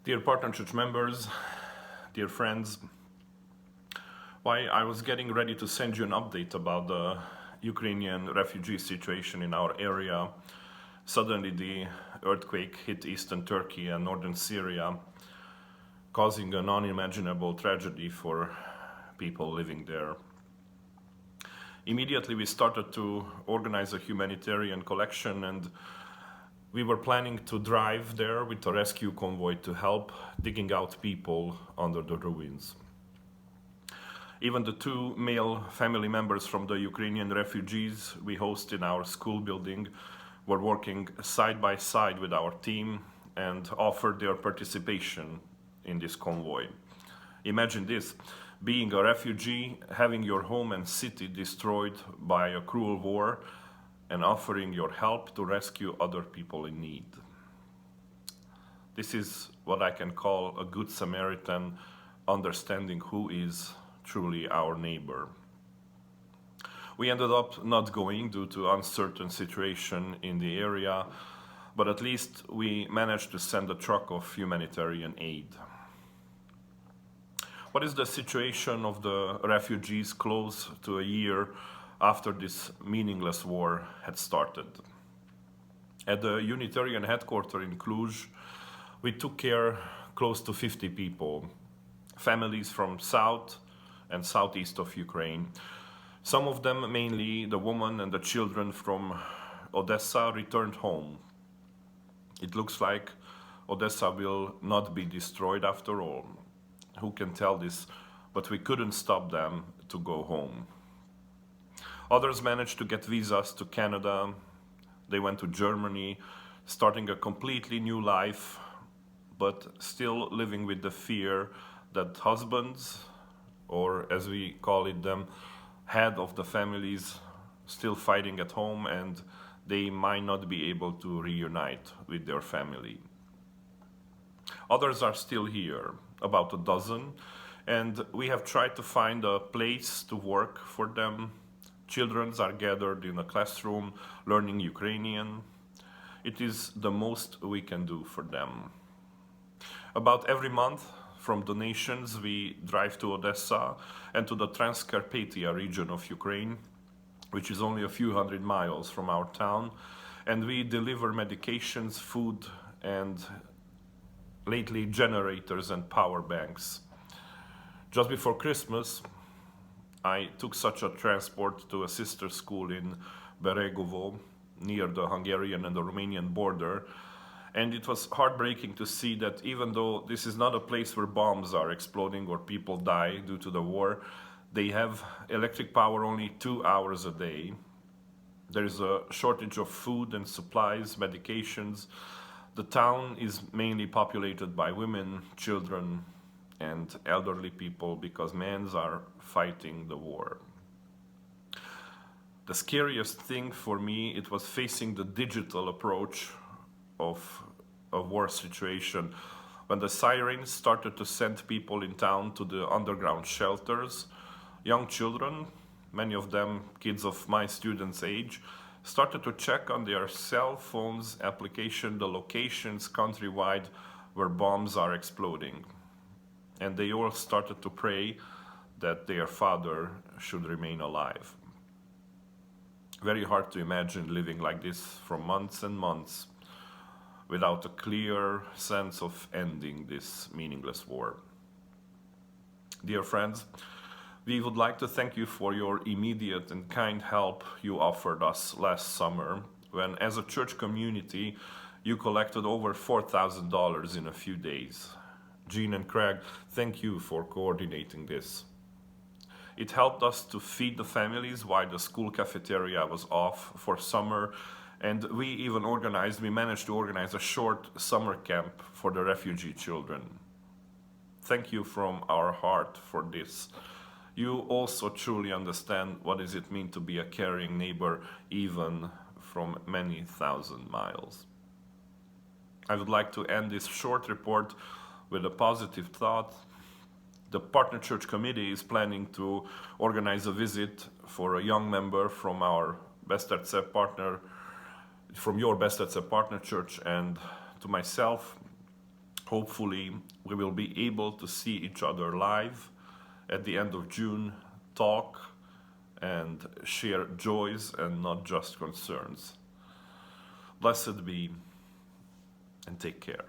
Dear Partner Church members, dear friends, while I was getting ready to send you an update about the Ukrainian refugee situation in our area, suddenly the earthquake hit eastern Turkey and northern Syria, causing an unimaginable tragedy for people living there. Immediately we started to organize a humanitarian collection, and we were planning to drive there with a rescue convoy to help digging out people under the ruins. Even the two male family members from the Ukrainian refugees we host in our school building were working side by side with our team and offered their participation in this convoy. Imagine this, being a refugee, having your home and city destroyed by a cruel war, and offering your help to rescue other people in need. This is what I can call a good Samaritan, understanding who is truly our neighbor. We ended up not going due to uncertain situation in the area, but at least we managed to send a truck of humanitarian aid. What is the situation of the refugees close to a year after this meaningless war had started? At the Unitarian headquarters in Cluj, we took care close to 50 people, families from south and southeast of Ukraine. Some of them, mainly the women and the children from Odessa, returned home. It looks like Odessa will not be destroyed after all. Who can tell this? But we couldn't stop them to go home. Others managed to get visas to Canada. They went to Germany, starting a completely new life, but still living with the fear that husbands, or as we call it them, head of the families, still fighting at home, and they might not be able to reunite with their family. Others are still here, about a dozen, and we have tried to find a place to work for them. Children are gathered in a classroom learning Ukrainian. It is the most we can do for them. About every month, from donations, we drive to Odessa and to the Transcarpathia region of Ukraine, which is only a few hundred miles from our town, and we deliver medications, food, and lately generators and power banks. Just before Christmas, I took such a transport to a sister school in Beregovo, near the Hungarian and the Romanian border, and it was heartbreaking to see that even though this is not a place where bombs are exploding or people die due to the war, they have electric power only 2 hours a day. There is a shortage of food and supplies, medications. The town is mainly populated by women, children, and elderly people because men are fighting the war. The scariest thing for me, it was facing the digital approach of a war situation. When the sirens started to send people in town to the underground shelters, young children, many of them kids of my students' age, started to check on their cell phones application the locations countrywide where bombs are exploding. And they all started to pray that their father should remain alive. Very hard to imagine living like this for months and months without a clear sense of ending this meaningless war. Dear friends, we would like to thank you for your immediate and kind help you offered us last summer when, as a church community, you collected over $4,000 in a few days. Jean and Craig, thank you for coordinating this. It helped us to feed the families while the school cafeteria was off for summer, and we managed to organize a short summer camp for the refugee children. Thank you from our heart for this. You also truly understand what does it mean to be a caring neighbor, even from many thousand miles. I would like to end this short report with a positive thought. The Partner Church Committee is planning to organize a visit for a young member from our Beszterce partner, from your Beszterce Partner Church, and to myself Hopefully, we will be able to see each other live at the end of June, talk and share joys and not just concerns. Blessed be and take care.